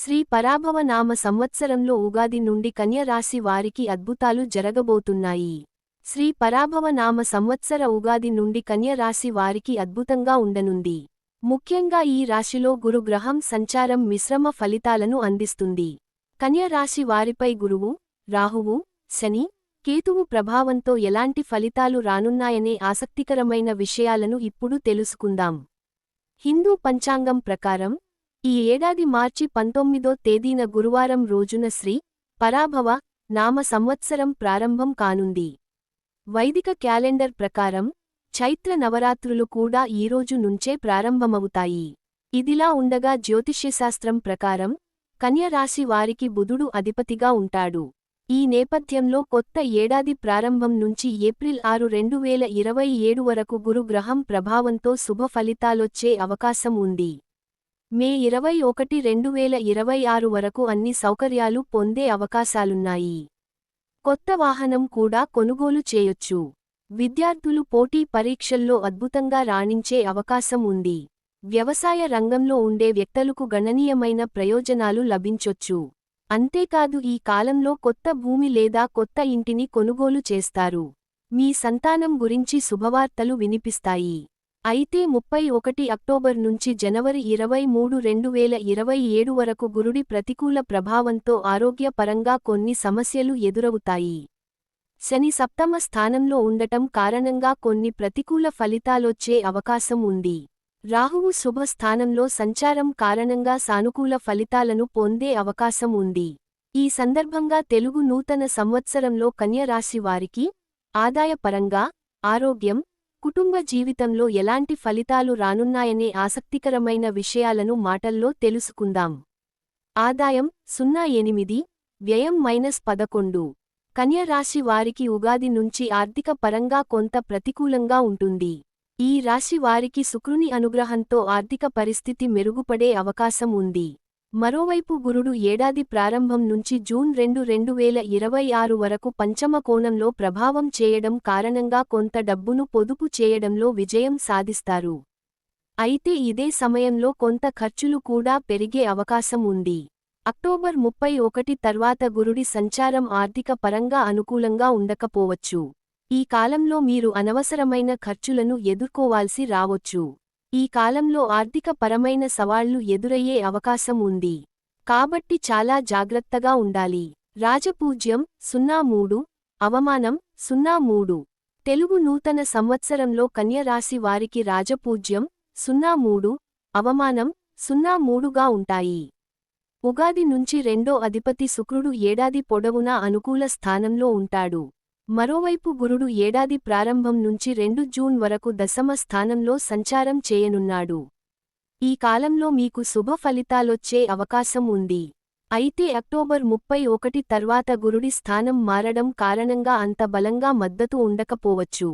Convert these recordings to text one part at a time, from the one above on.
శ్రీ పరాభవ నామ సంవత్సరంలో ఉగాది నుండి కన్య రాశి వారికి అద్భుతాలు జరగబోతున్నాయి. శ్రీ పరాభవ నామ సంవత్సర ఉగాది నుండి కన్య రాశి వారికి అద్భుతంగా ఉండనుంది. ముఖ్యంగా ఈ రాశిలో గురుగ్రహం సంచారం మిశ్రమ ఫలితాలను అందిస్తుంది. కన్య రాశి వారిపై గురువు, రాహువు, శని, కేతువు ప్రభావంతో ఎలాంటి ఫలితాలు రానున్నాయనే ఆసక్తికరమైన విషయాలను ఇప్పుడు తెలుసుకుందాం. హిందూ పంచాంగం ప్రకారం ఈ ఏడాది మార్చి 19వ తేదీన గురువారం రోజున శ్రీ పరాభవ నామ సంవత్సరం ప్రారంభం కానుంది. వైదిక క్యాలెండర్ ప్రకారం చైత్ర నవరాత్రులు కూడా ఈరోజు నుంచే ప్రారంభమవుతాయి. ఇదిలా ఉండగా జ్యోతిష్యశాస్త్రం ప్రకారం కన్య రాశి వారికి బుధుడు అధిపతిగా ఉంటాడు. ఈ నేపథ్యంలో కొత్త ఏడాది ప్రారంభం నుంచి ఏప్రిల్ 6, 2027 వరకు గురుగ్రహం ప్రభావంతో శుభ ఫలితాలొచ్చే అవకాశం ఉంది. మే 21, 2026 వరకు అన్ని సౌకర్యాలు పొందే అవకాశాలున్నాయి. కొత్త వాహనం కూడా కొనుగోలు చేయొచ్చు. విద్యార్థులు పోటీ పరీక్షల్లో అద్భుతంగా రాణించే అవకాశం ఉంది. వ్యవసాయ రంగంలో ఉండే వ్యక్తులకు గణనీయమైన ప్రయోజనాలు లభించొచ్చు. అంతేకాదు ఈ కాలంలో కొత్త భూమి లేదా కొత్త ఇంటిని కొనుగోలు చేస్తారు. మీ సంతానం గురించి శుభవార్తలు వినిపిస్తాయి. అయితే 31 అక్టోబర్ నుంచి జనవరి 23, 2027 వరకు గురుడి ప్రతికూల ప్రభావంతో ఆరోగ్య పరంగా కొన్ని సమస్యలు ఎదురవుతాయి. శని సప్తమ స్థానంలో ఉండటం కారణంగా కొన్ని ప్రతికూల ఫలితాలొచ్చే అవకాశం ఉంది. రాహువు శుభ స్థానంలో సంచారం కారణంగా సానుకూల ఫలితాలను పొందే అవకాశం ఉంది. ఈ సందర్భంగా తెలుగు నూతన సంవత్సరంలో కన్య రాశి వారికి ఆదాయపరంగా, ఆరోగ్యం, కుటుంబ జీవితంలో ఎలాంటి ఫలితాలు రానున్నాయనే ఆసక్తికరమైన విషయాలను మాటల్లో తెలుసుకుందాం. ఆదాయం 08, వ్యయం -11. కన్య రాశి వారికి ఉగాది నుంచి ఆర్థిక పరంగా కొంత ప్రతికూలంగా ఉంటుంది. ఈ రాశి వారికి శుక్రుని అనుగ్రహంతో ఆర్థిక పరిస్థితి మెరుగుపడే అవకాశం ఉంది. మరోవైపు గురుడు ఏడాది ప్రారంభం నుంచి జూన్ 2, 2026 వరకు పంచమ కోణంలో ప్రభావం చేయడం కారణంగా కొంత డబ్బును పొదుపు చేయడంలో విజయం సాధిస్తారు. అయితే ఇదే సమయంలో కొంత ఖర్చులు కూడా పెరిగే అవకాశం ఉంది. అక్టోబర్ 31 తర్వాత గురుడి సంచారం ఆర్థిక పరంగా అనుకూలంగా ఉండకపోవచ్చు. ఈ కాలంలో మీరు అనవసరమైన ఖర్చులను ఎదుర్కోవాల్సి రావొచ్చు. ఈ కాలంలో ఆర్థిక పరమైన సవాళ్లు ఎదురయ్యే అవకాశం ఉంది. కాబట్టి చాలా జాగ్రత్తగా ఉండాలి. రాజపూజ్యం 03, అవమానం 03. తెలుగు నూతన సంవత్సరంలో కన్య రాశి వారికి రాజపూజ్యం 03, అవమానం 03గా ఉంటాయి. ఉగాది నుంచి రెండో అధిపతి శుక్రుడు ఏడాది పొడవునా అనుకూల స్థానంలో ఉంటాడు. మరోవైపు గురుడు ఏడాది ప్రారంభం నుంచి 2 జూన్ వరకు దశమ స్థానంలో సంచారం చేయనున్నాడు. ఈ కాలంలో మీకు శుభ ఫలితాలొచ్చే అవకాశం ఉంది. అయితే అక్టోబర్ 31 తర్వాత గురుడి స్థానం మారడం కారణంగా అంత బలంగా మద్దతు ఉండకపోవచ్చు.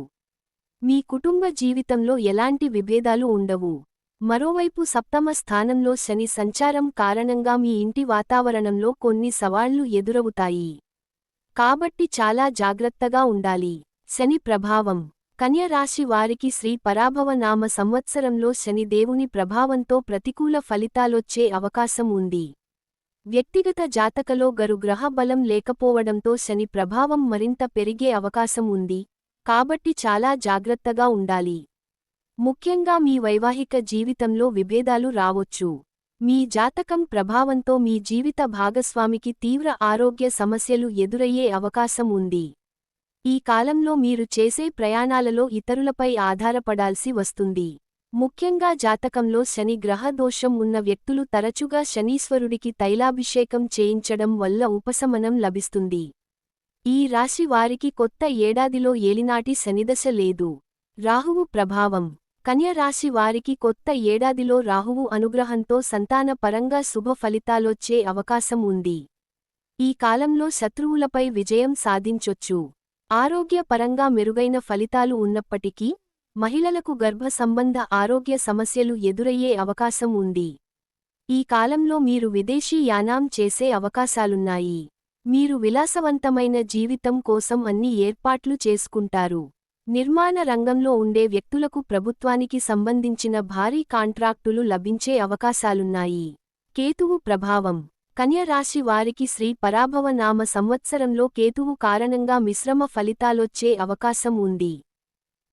మీ కుటుంబ జీవితంలో ఎలాంటి విభేదాలు ఉండవు. మరోవైపు సప్తమ స్థానంలో శని సంచారం కారణంగా మీ ఇంటి వాతావరణంలో కొన్ని సవాళ్లు ఎదురవుతాయి. కాబట్టి చాలా జాగ్రత్తగా ఉండాలి. శని ప్రభావం. కన్య రాశి వారికి శ్రీ పరాభవ నామ సంవత్సరంలో శని దేవుని ప్రభావంతో ప్రతికూల ఫలితాలొచ్చే అవకాశం ఉంది. వ్యక్తిగత జాతకలో గురుగ్రహ బలం లేకపోవడంతో శని ప్రభావం మరింత పెరిగే అవకాశం ఉంది. కాబట్టి చాలా జాగ్రత్తగా ఉండాలి. ముఖ్యంగా మీ వైవాహిక జీవితంలో విభేదాలు రావొచ్చు. మీ జాతకం ప్రభావంతో మీ జీవిత భాగస్వామికి తీవ్ర ఆరోగ్య సమస్యలు ఎదురయ్యే అవకాశం ఉంది. ఈ కాలంలో మీరు చేసే ప్రయాణాలలో ఇతరులపై ఆధారపడాల్సి వస్తుంది. ముఖ్యంగా జాతకంలో శని గ్రహ దోషం ఉన్న వ్యక్తులు తరచుగా శనీశ్వరుడికి తైలాభిషేకం చేయించడం వల్ల ఉపశమనం లభిస్తుంది. ఈ రాశి వారికి కొత్త ఏడాదిలో ఏలినాటి శనిదశ లేదు. రాహువు ప్రభావం. కన్య రాశి వారికి కొత్త ఏడాదిలో రాహువు అనుగ్రహంతో సంతాన పరంగా శుభ ఫలితాలొచ్చే అవకాశం ఉంది. ఈ కాలంలో శత్రువులపై విజయం సాధించొచ్చు. ఆరోగ్య పరంగా మెరుగైన ఫలితాలు ఉన్నప్పటికీ మహిళలకు గర్భ సంబంధ ఆరోగ్య సమస్యలు ఎదురయ్యే అవకాశం ఉంది. ఈ కాలంలో మీరు విదేశీ యానం చేసే అవకాశాలున్నాయి. మీరు విలాసవంతమైన జీవితం కోసం అన్ని ఏర్పాట్లు చేసుకుంటారు. నిర్మాణ రంగంలో ఉండే వ్యక్తులకు ప్రభుత్వానికి సంబంధించిన భారీ కాంట్రాక్టులు లభించే అవకాశాలున్నాయి. కేతువు ప్రభావం. కన్య రాశి వారికి శ్రీ పరాభవ నామ సంవత్సరంలో కేతువు కారణంగా మిశ్రమ ఫలితాలొచ్చే అవకాశం ఉంది.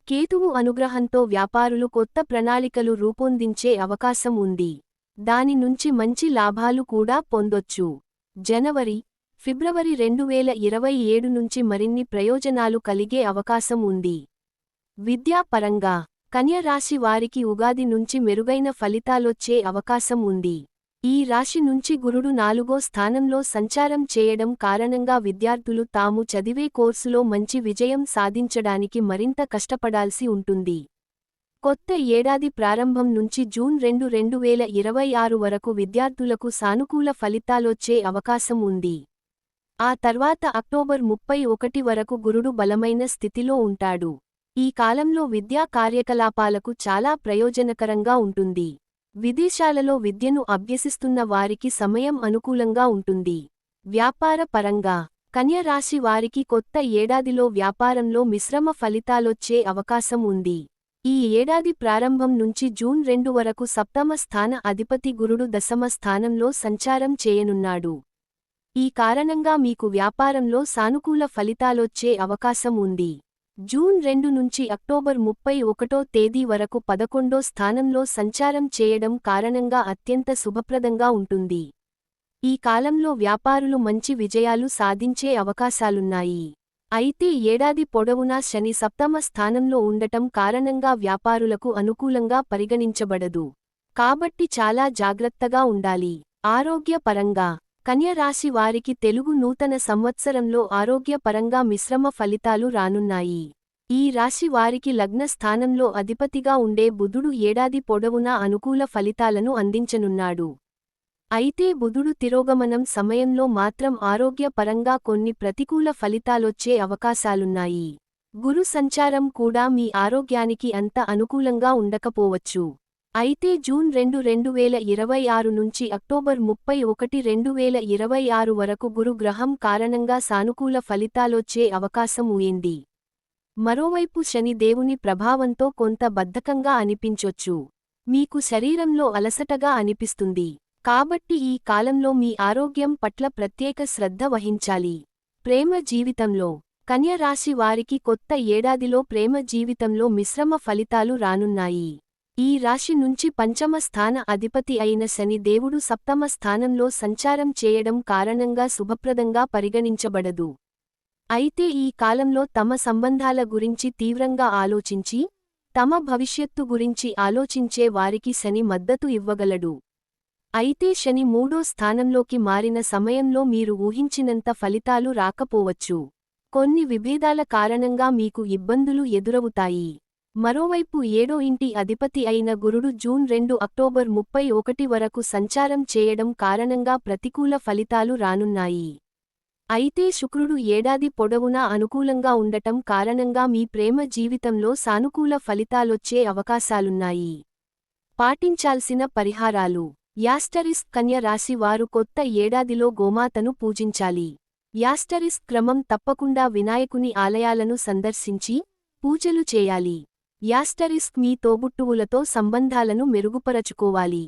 కేతువు అనుగ్రహంతో వ్యాపారులు కొత్త ప్రణాళికలు రూపొందించే అవకాశం ఉంది. దాని నుంచి మంచి లాభాలు కూడా పొందొచ్చు. జనవరి, ఫిబ్రవరి 2027 నుంచి మరిన్ని ప్రయోజనాలు కలిగే అవకాశం ఉంది. విద్యా పరంగా కన్య రాశి వారికి ఉగాది నుంచి మెరుగైన ఫలితాలొచ్చే అవకాశం ఉంది. ఈ రాశి నుంచి గురుడు 4వ స్థానంలో సంచారం చేయడం కారణంగా విద్యార్థులు తాము చదివే కోర్సులో మంచి విజయం సాధించడానికి మరింత కష్టపడాల్సి ఉంటుంది. కొత్త ఏడాది ప్రారంభం నుంచి జూన్ 2, 2026 వరకు విద్యార్థులకు సానుకూల ఫలితాలొచ్చే అవకాశం ఉంది. ఆ తర్వాత అక్టోబర్ 31 వరకు గురుడు బలమైన స్థితిలో ఉంటాడు. ఈ కాలంలో విద్యా కార్యకలాపాలకు చాలా ప్రయోజనకరంగా ఉంటుంది. విదేశాలలో విద్యను అభ్యసిస్తున్న వారికి సమయం అనుకూలంగా ఉంటుంది. వ్యాపార పరంగా కన్య రాశి వారికి కొత్త ఏడాదిలో వ్యాపారంలో మిశ్రమ ఫలితాలొచ్చే అవకాశం ఉంది. ఈ ఏడాది ప్రారంభం నుంచి జూన్ 2 వరకు సప్తమ స్థాన అధిపతి గురుడు దశమ స్థానంలో సంచారం చేయనున్నాడు. ఈ కారణంగా మీకు వ్యాపారంలో సానుకూల ఫలితాలొచ్చే అవకాశం ఉంది. జూన్ 2 నుంచి అక్టోబర్ 31 తేదీ వరకు 11వ స్థానంలో సంచారం చేయడం కారణంగా అత్యంత శుభప్రదంగా ఉంటుంది. ఈ కాలంలో వ్యాపారులు మంచి విజయాలు సాధించే అవకాశాలున్నాయి. అయితే ఏడాది పొడవునా శని సప్తమ స్థానంలో ఉండటం కారణంగా వ్యాపారులకు అనుకూలంగా పరిగణించబడదు. కాబట్టి చాలా జాగ్రత్తగా ఉండాలి. ఆరోగ్య పరంగా కన్య రాశి వారికి తెలుగు నూతన సంవత్సరంలో ఆరోగ్యపరంగా మిశ్రమ ఫలితాలు రానున్నాయి. ఈ రాశి వారికి లగ్న స్థానంలో అధిపతిగా ఉండే బుధుడు ఏడాది పొడవునా అనుకూల ఫలితాలను అందించనున్నాడు. అయితే బుధుడు తిరోగమనం సమయంలో మాత్రం ఆరోగ్యపరంగా కొన్ని ప్రతికూల ఫలితాలొచ్చే అవకాశాలున్నాయి. గురు సంచారం కూడా మీ ఆరోగ్యానికి అంత అనుకూలంగా ఉండకపోవచ్చు. అయితే జూన్ 2, 2026 నుంచి అక్టోబర్ 31, 2026 వరకు గురు గ్రహం కారణంగా సానుకూల ఫలితాలొచ్చే అవకాశం ఉంది. మరోవైపు శని దేవుని ప్రభావంతో కొంత బద్ధకంగా అనిపించొచ్చు. మీకు శరీరంలో అలసటగా అనిపిస్తుంది. కాబట్టి ఈ కాలంలో మీ ఆరోగ్యం పట్ల ప్రత్యేక శ్రద్ధ వహించాలి. ప్రేమ జీవితంలో కన్య రాశి వారికి కొత్త ఏడాదిలో ప్రేమ జీవితంలో మిశ్రమ ఫలితాలు రానున్నాయి. ఈ రాశి నుంచి పంచమ స్థాన అధిపతి అయిన శని దేవుడు సప్తమ స్థానంలో సంచారం చేయడం కారణంగా శుభప్రదంగా పరిగణించబడదు. అయితే ఈ కాలంలో తమ సంబంధాల గురించి తీవ్రంగా ఆలోచించి, తమ భవిష్యత్తు గురించి ఆలోచించే వారికి శని మద్దతు ఇవ్వగలడు. అయితే శని 3వ స్థానంలోకి మారిన సమయంలో మీరు ఊహించినంత ఫలితాలు రాకపోవచ్చు. కొన్ని విభేదాల కారణంగా మీకు ఇబ్బందులు ఎదురవుతాయి. మరోవైపు 7వ ఇంటి అధిపతి అయిన గురుడు జూన్ 2, అక్టోబర్ 31 వరకు సంచారం చేయడం కారణంగా ప్రతికూల ఫలితాలు రానున్నాయి. అయితే శుక్రుడు ఏడాది పొడవునా అనుకూలంగా ఉండటం కారణంగా మీ ప్రేమ జీవితంలో సానుకూల ఫలితాలొచ్చే అవకాశాలున్నాయి. పాటించాల్సిన పరిహారాలు. యాస్టరిస్క్ కన్య రాశి వారు కొత్త ఏడాదిలో గోమాతను పూజించాలి. యాస్టరిస్క్ క్రమం తప్పకుండా వినాయకుని ఆలయాలను సందర్శించి పూజలు చేయాలి. యాస్టరిస్క్ మీ తోబుట్టువులతో సంబంధాలను మెరుగుపరచుకోవాలి.